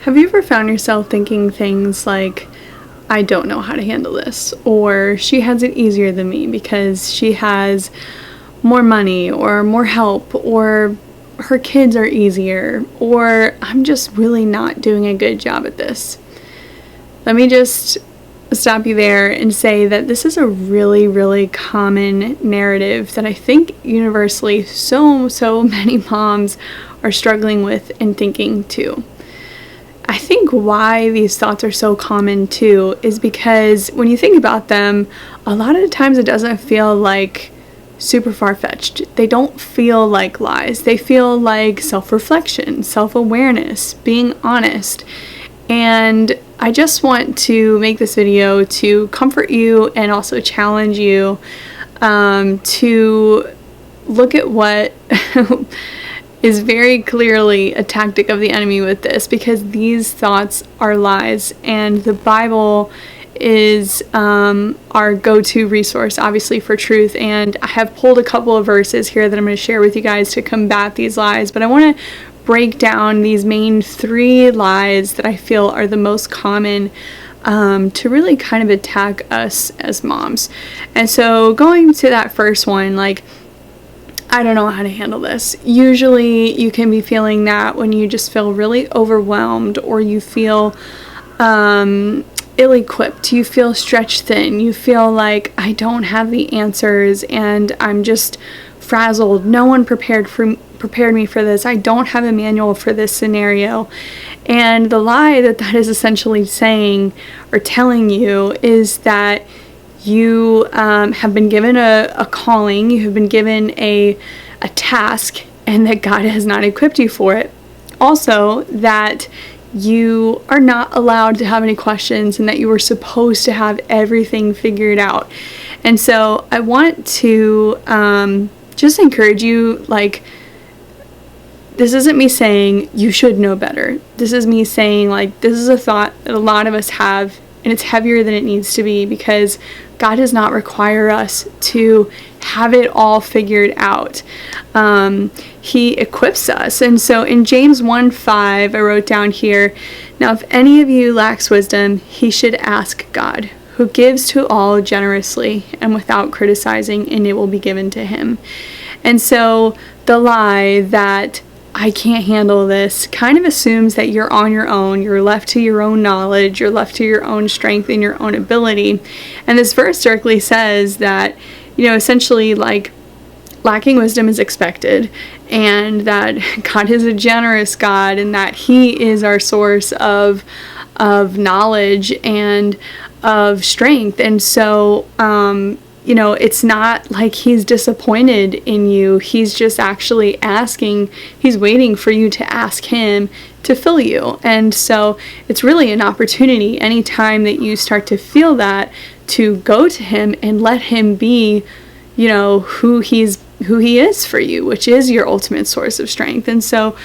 Have you ever found yourself thinking things like, I don't know how to handle this, or she has it easier than me because she has more money or more help, or her kids are easier, or I'm just really not doing a good job at this? Let me just stop you there and say that this is a really, really common narrative that I think universally so many moms are struggling with and thinking too. I think why these thoughts are so common too is because when you think about them, a lot of the times it doesn't feel like super far-fetched. They don't feel like lies. They feel like self-reflection, self-awareness, being honest. And I just want to make this video to comfort you and also challenge you to look at what is very clearly a tactic of the enemy with this, because these thoughts are lies, and the Bible is our go-to resource, obviously, for truth. And I have pulled a couple of verses here that I'm going to share with you guys to combat these lies, but I want to break down these main 3 lies that I feel are the most common to really kind of attack us as moms. And so going to that first one, like, I don't know how to handle this. Usually you can be feeling that when you just feel really overwhelmed, or you feel ill-equipped, you feel stretched thin, you feel like I don't have the answers and I'm just frazzled. No one prepared me for this. I don't have a manual for this scenario. And the lie that is essentially saying or telling you is that you have been given a calling, you have been given a task, and that God has not equipped you for it. Also, that you are not allowed to have any questions, and that you were supposed to have everything figured out. And so I want to just encourage you, like, this isn't me saying you should know better. This is me saying, like, this is a thought that a lot of us have, and it's heavier than it needs to be, because God does not require us to have it all figured out. He equips us. And so in James 1:5, I wrote down here, now if any of you lacks wisdom, he should ask God, who gives to all generously and without criticizing, and it will be given to him. And so the lie that I can't handle this kind of assumes that you're on your own, you're left to your own knowledge, you're left to your own strength and your own ability. And this verse directly says that, essentially, like, lacking wisdom is expected, and that God is a generous God, and that he is our source of knowledge and of strength. And so it's not like he's disappointed in you. He's just actually he's waiting for you to ask him to fill you. And so it's really an opportunity anytime that you start to feel that, to go to him and let him be, who he is for you, which is your ultimate source of strength. And so,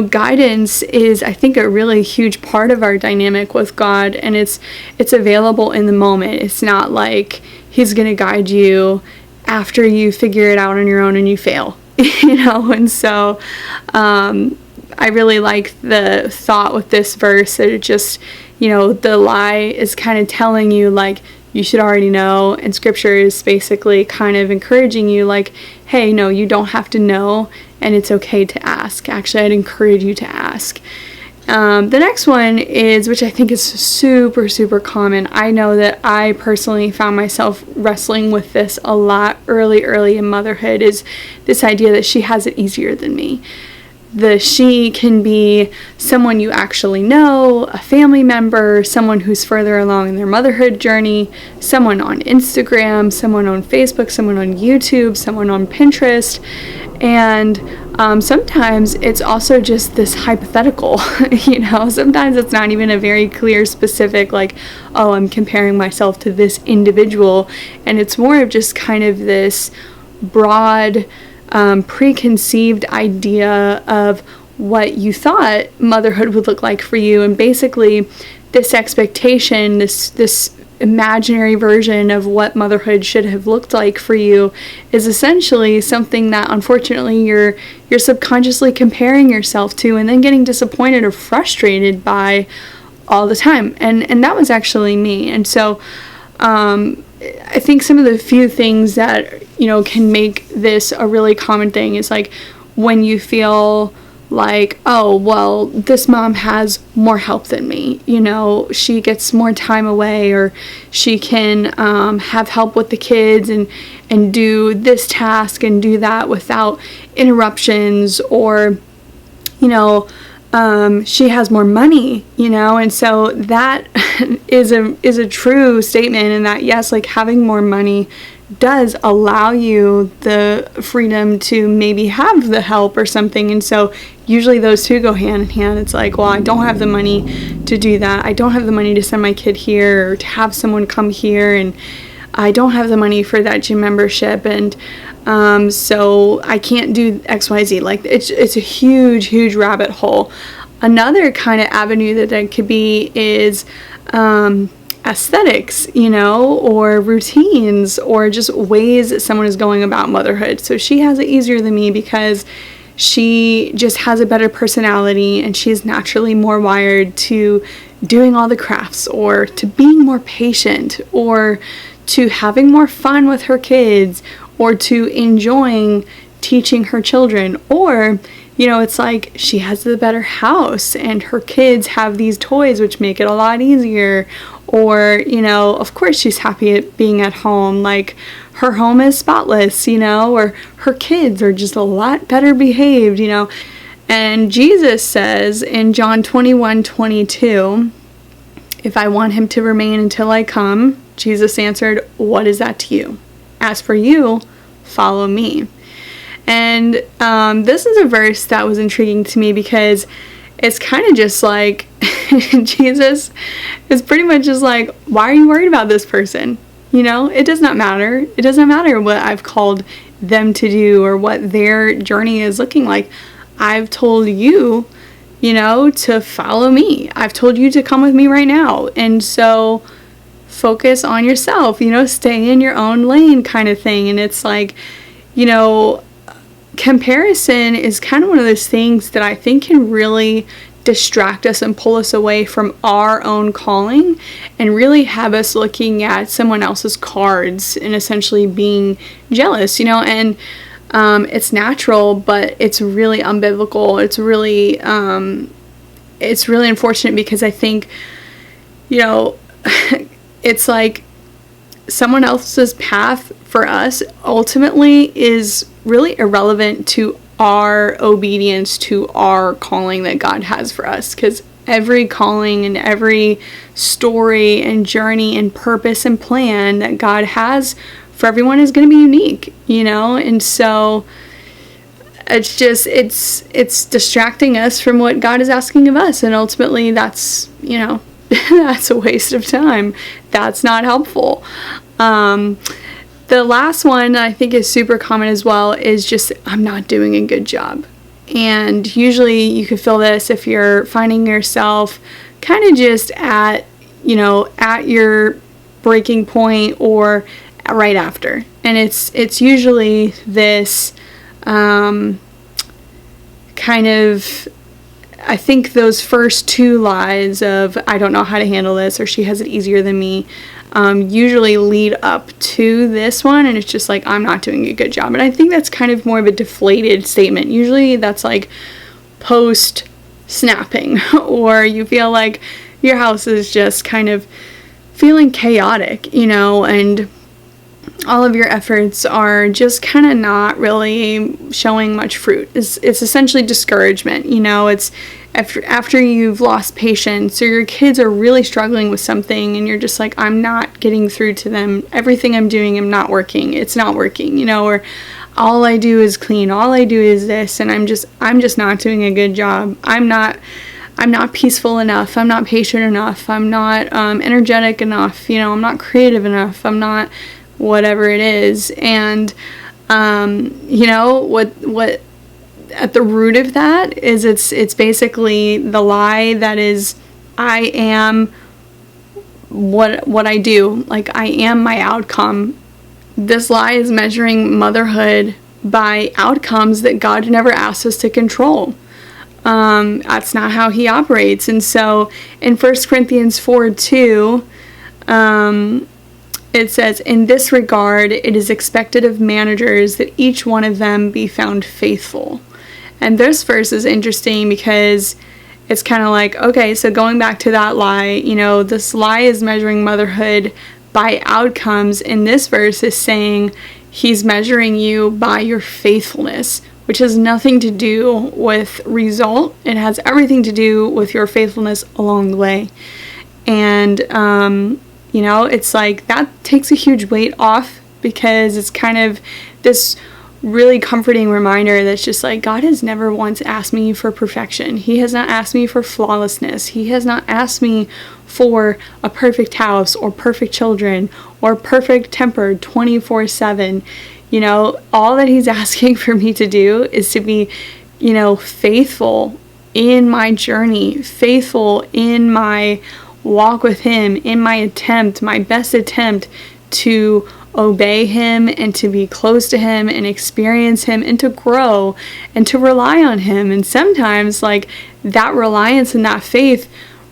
guidance is, I think, a really huge part of our dynamic with God, and it's available in the moment. It's not like he's going to guide you after you figure it out on your own and you fail, And so I really like the thought with this verse that it just, the lie is kind of telling you, like, you should already know, and scripture is basically kind of encouraging you, like, hey, no, you don't have to know, and it's okay to ask. Actually, I'd encourage you to ask. The next one is, which I think is super, super common. I know that I personally found myself wrestling with this a lot early in motherhood, is this idea that she has it easier than me. The she can be someone you actually know, a family member, someone who's further along in their motherhood journey, someone on Instagram, someone on Facebook, someone on YouTube, someone on Pinterest. And sometimes it's also just this hypothetical, sometimes it's not even a very clear, specific, like, oh, I'm comparing myself to this individual. And it's more of just kind of this broad, preconceived idea of what you thought motherhood would look like for you. And basically this expectation, this imaginary version of what motherhood should have looked like for you is essentially something that unfortunately you're subconsciously comparing yourself to and then getting disappointed or frustrated by all the time. And that was actually me. And so I think some of the few things that, can make this a really common thing is like when you feel like, oh, well, this mom has more help than me, she gets more time away, or she can have help with the kids and do this task and do that without interruptions, or, she has more money, and so that is a true statement, and that, yes, like having more money does allow you the freedom to maybe have the help or something. And so usually those two go hand in hand. It's like, well, I don't have the money to do that. I don't have the money to send my kid here or to have someone come here, and I don't have the money for that gym membership, and so I can't do XYZ. Like it's a huge rabbit hole. Another kind of avenue that could be is aesthetics, or routines, or just ways that someone is going about motherhood. So she has it easier than me because she just has a better personality, and she's naturally more wired to doing all the crafts, or to being more patient, or to having more fun with her kids, or to enjoying teaching her children, or it's like she has the better house and her kids have these toys which make it a lot easier, or of course she's happy at being at home, like her home is spotless, or her kids are just a lot better behaved, And Jesus says in John 21:22, if I want him to remain until I come, Jesus answered, what is that to you? As for you, follow me. And this is a verse that was intriguing to me because it's kind of just like Jesus is pretty much just like, why are you worried about this person? It does not matter. It doesn't matter what I've called them to do or what their journey is looking like. I've told you, to follow me. I've told you to come with me right now. And so focus on yourself, stay in your own lane kind of thing. And it's like, comparison is kind of one of those things that I think can really distract us and pull us away from our own calling, and really have us looking at someone else's cards and essentially being jealous, and it's natural, but it's really unbiblical. It's really unfortunate because I think, it's like someone else's path for us ultimately is really irrelevant to our obedience to our calling that God has for us, because every calling and every story and journey and purpose and plan that God has for everyone is going to be unique, and so it's just it's distracting us from what God is asking of us, and ultimately that's that's a waste of time. That's not helpful. The last one I think is super common as well is just, I'm not doing a good job. And usually you can feel this if you're finding yourself kind of just at your breaking point or right after. And it's usually this kind of, I think those first two lies of, I don't know how to handle this, or she has it easier than me, usually lead up to this one, and it's just like, I'm not doing a good job. And I think that's kind of more of a deflated statement. Usually that's like post snapping, or you feel like your house is just kind of feeling chaotic, and all of your efforts are just kind of not really showing much fruit. It's essentially discouragement, it's after you've lost patience, or your kids are really struggling with something, and you're just like, I'm not getting through to them. Everything I'm doing, I'm not working. It's not working, or all I do is clean. All I do is this, and I'm just not doing a good job. I'm not peaceful enough. I'm not patient enough. I'm not energetic enough. I'm not creative enough. I'm not whatever it is. And what at the root of that is it's basically the lie that is, I am what I do. Like, I am my outcome. This lie is measuring motherhood by outcomes that God never asked us to control. That's not how he operates. And so in 1 Corinthians 4:2, it says, in this regard, it is expected of managers that each one of them be found faithful. And this verse is interesting because it's kind of like, okay, so going back to that lie, this lie is measuring motherhood by outcomes. And this verse is saying he's measuring you by your faithfulness, which has nothing to do with result. It has everything to do with your faithfulness along the way. And, it's like that takes a huge weight off, because it's kind of this really comforting reminder that's just like, God has never once asked me for perfection. He has not asked me for flawlessness. He has not asked me for a perfect house or perfect children or perfect tempered 24/7. All that he's asking for me to do is to be, faithful in my journey, faithful in my walk with him, in my best attempt to obey him and to be close to him and experience him and to grow and to rely on him. And sometimes, like, that reliance and that faith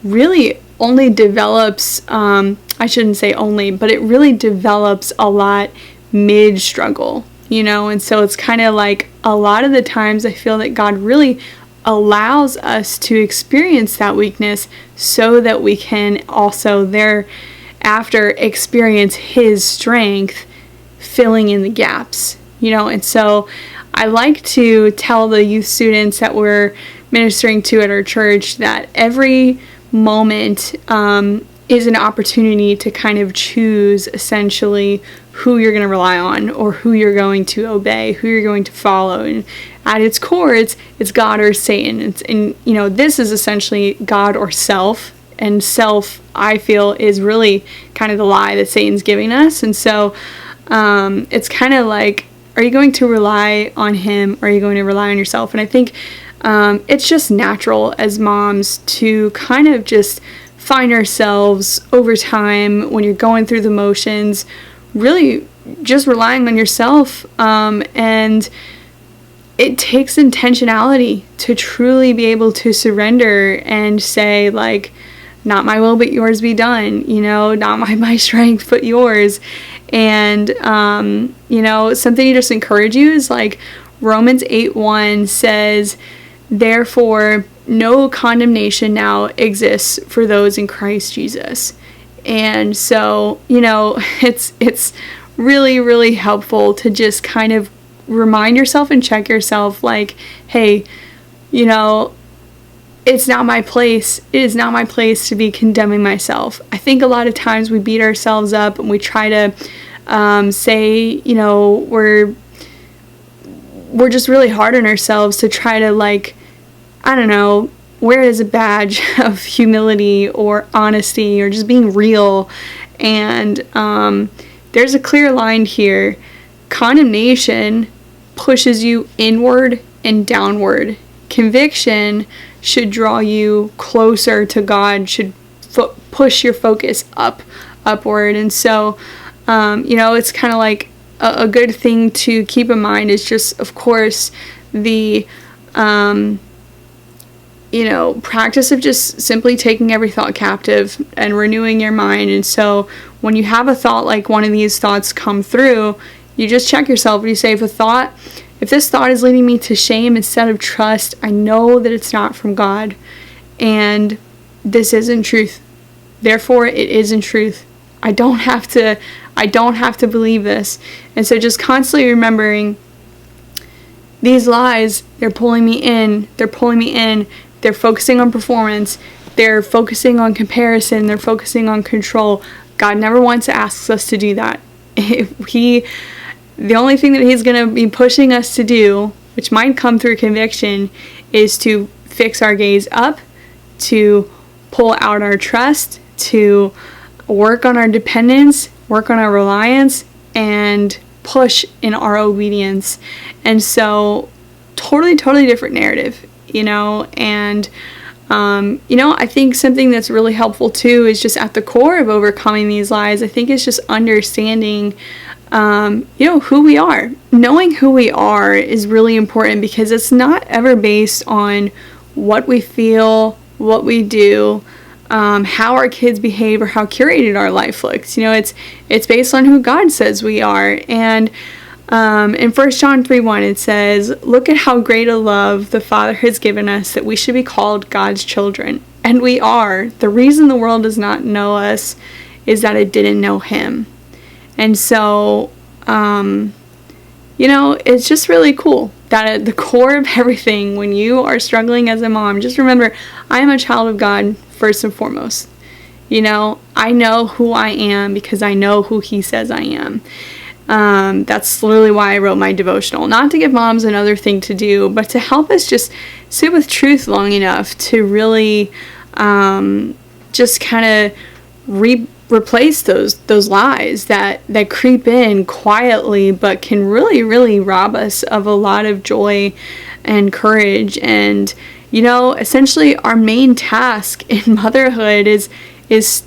really only develops, I shouldn't say only, but it really develops a lot mid-struggle, and so it's kind of like a lot of the times I feel that God really allows us to experience that weakness so that we can also thereafter experience his strength filling in the gaps, and so I like to tell the youth students that we're ministering to at our church that every moment is an opportunity to kind of choose essentially who you're going to rely on or who you're going to obey, who you're going to follow. And at its core, it's God or Satan. This is essentially God or self. And self, I feel, is really kind of the lie that Satan's giving us. And so it's kind of like, are you going to rely on him or are you going to rely on yourself? And I think it's just natural as moms to kind of just find ourselves over time, when you're going through the motions, really just relying on yourself. And it takes intentionality to truly be able to surrender and say, like, not my will but yours be done, not my strength but yours. And something to just encourage you is like Romans 8:1 says, therefore no condemnation now exists for those in Christ Jesus. And so, it's really, really helpful to just kind of remind yourself and check yourself, like, hey, it's not my place. It is not my place to be condemning myself. I think a lot of times we beat ourselves up and we try to say, we're just really hard on ourselves to try to, like, I don't know, wear it as a badge of humility or honesty or just being real. And there's a clear line here. Condemnation pushes you inward and downward. Conviction should draw you closer to God, should push your focus upward. And so, it's kind of like a good thing to keep in mind is just, of course, the practice of just simply taking every thought captive and renewing your mind. And so when you have a thought like one of these thoughts come through, you just check yourself and you say, if this thought is leading me to shame instead of trust, I know that it's not from God, and this isn't truth. Therefore, it isn't truth. I don't have to believe this. And so just constantly remembering these lies, they're pulling me in. They're focusing on performance. They're focusing on comparison. They're focusing on control. God never once asks us to do that. The only thing that he's going to be pushing us to do, which might come through conviction, is to fix our gaze up, to pull out our trust, to work on our dependence, work on our reliance, and push in our obedience. And so totally different narrative, and I think something that's really helpful too is just at the core of overcoming these lies, I think it's just understanding, who we are. Knowing who we are is really important because it's not ever based on what we feel, what we do, how our kids behave, or how curated our life looks. It's based on who God says we are. And in 1 John 3:1 it says, "Look at how great a love the Father has given us that we should be called God's children." And we are. The reason the world does not know us is that it didn't know Him. And so, it's just really cool that at the core of everything, when you are struggling as a mom, just remember, I am a child of God first and foremost. I know who I am because I know who He says I am. That's literally why I wrote my devotional. Not to give moms another thing to do, but to help us just sit with truth long enough to really just kind of replace those lies that creep in quietly but can really, really rob us of a lot of joy and courage. And, essentially our main task in motherhood is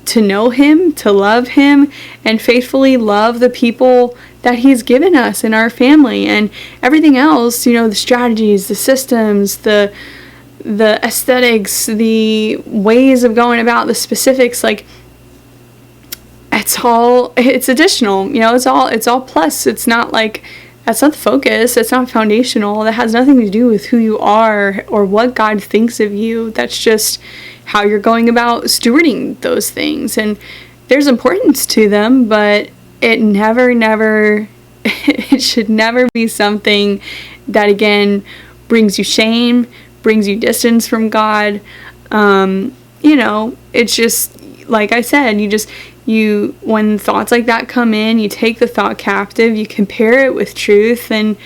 to know Him, to love Him, and faithfully love the people that He's given us in our family. And everything else, the strategies, the systems, the aesthetics, the ways of going about the specifics, it's additional. It's all plus. It's not that's not the focus. It's not foundational. That has nothing to do with who you are or what God thinks of you. That's just how you're going about stewarding those things. And there's importance to them, but it should never be something that, again, brings you shame, brings you distance from God. It's just, like I said, when thoughts like that come in, you take the thought captive, you compare it with truth, and,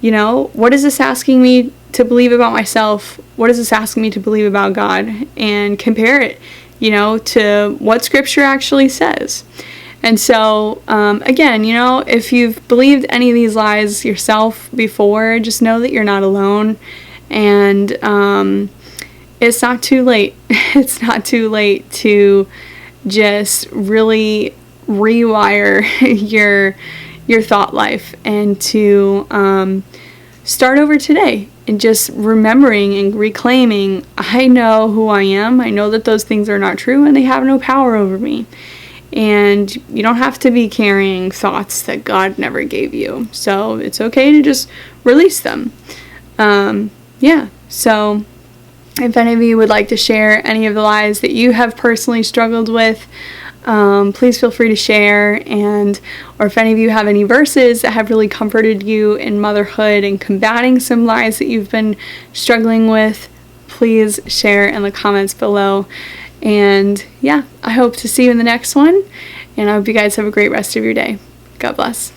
what is this asking me to believe about myself? What is this asking me to believe about God? And compare it, to what Scripture actually says. And so, again, if you've believed any of these lies yourself before, just know that you're not alone. And it's not too late. It's not too late to just really rewire your thought life and to start over today and just remembering and reclaiming, I know who I am. I know that those things are not true and they have no power over me. And you don't have to be carrying thoughts that God never gave you. So it's okay to just release them. So if any of you would like to share any of the lies that you have personally struggled with, please feel free to share. Or if any of you have any verses that have really comforted you in motherhood and combating some lies that you've been struggling with, please share in the comments below. And I hope to see you in the next one. And I hope you guys have a great rest of your day. God bless.